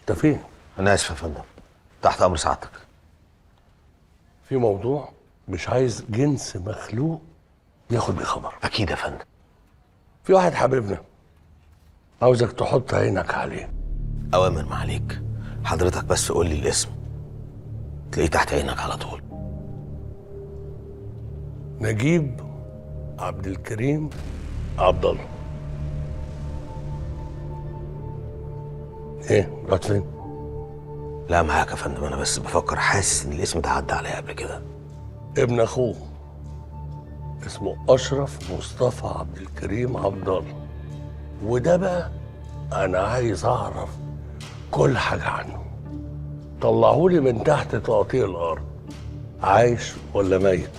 انت فين؟ انا اسف يا فندم، تحت امر سعادتك. في موضوع مش عايز جنس مخلوق ياخد بيه خبر. اكيد يا فندم. في واحد حبيبنا عاوزك تحط عينك عليه. اوامر معاليك، حضرتك بس قول لي الاسم تلاقيه تحت عينك على طول. نجيب عبد الكريم عبد الله. ايه رحت فين؟ لا معاك يا فندم، انا بس بفكر، حاسس ان الاسم ده عدى عليا قبل كده. ابن اخوه اسمه اشرف مصطفى عبد الكريم عبد الله، وده بقى انا عايز اعرف كل حاجه عنه. طلعهولي من تحت تقطيع الارض، عايش ولا ميت،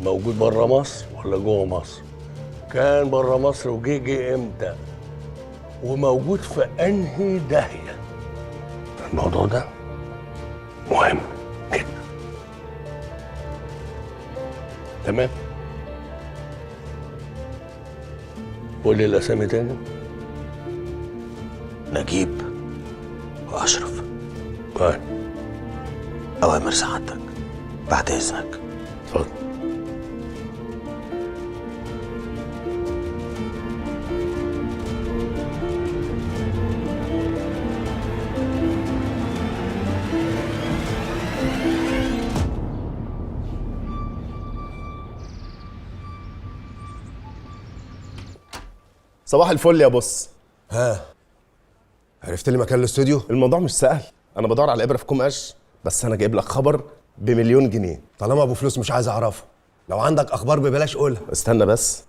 موجود بره مصر ولا جوه مصر، كان بره مصر وجي امتى، وموجود في انهي داهيه. الموضوع ده مهم جدا. تمام، قول لي الاسامي تاني. نجيب واشرف. طيب اوامر سعادتك، بعد اذنك. اتفضل. صباح الفل يا بص. ها، عرفت لي مكان الاستوديو؟ الموضوع مش سهل، انا بدور على ابره في كوم قش، بس انا جايب لك خبر بمليون جنيه. طالما ابو فلوس مش عايز اعرفه، لو عندك اخبار ببلاش قولها. استنى بس،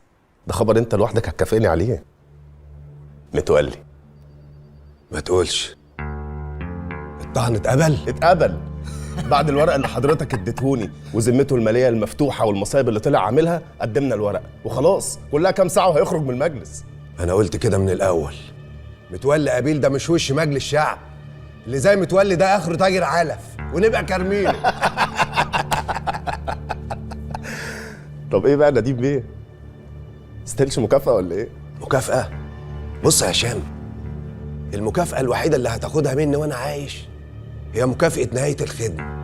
ده خبر انت لوحدك هتكافئني عليه. متولي. ما تقولش الطعن اتقبل؟ اتقبل بعد الورق اللي حضرتك اديتهوني وذمته الماليه المفتوحه والمصايب اللي طلع عاملها، قدمنا الورق وخلاص، كلها كام ساعه وهيخرج من المجلس. انا قلت كده من الاول. متولي قبيل ده مش وش مجلس شعب، اللي زي متولي ده اخره تاجر علف ونبقى كارمين. طب ايه بقى نديم بيه؟ ستيلش مكافاه ولا ايه؟ مكافأة؟ بص يا هشام، المكافأة الوحيدة اللي هتاخدها مني وانا عايش هي مكافأة نهاية الخدمة.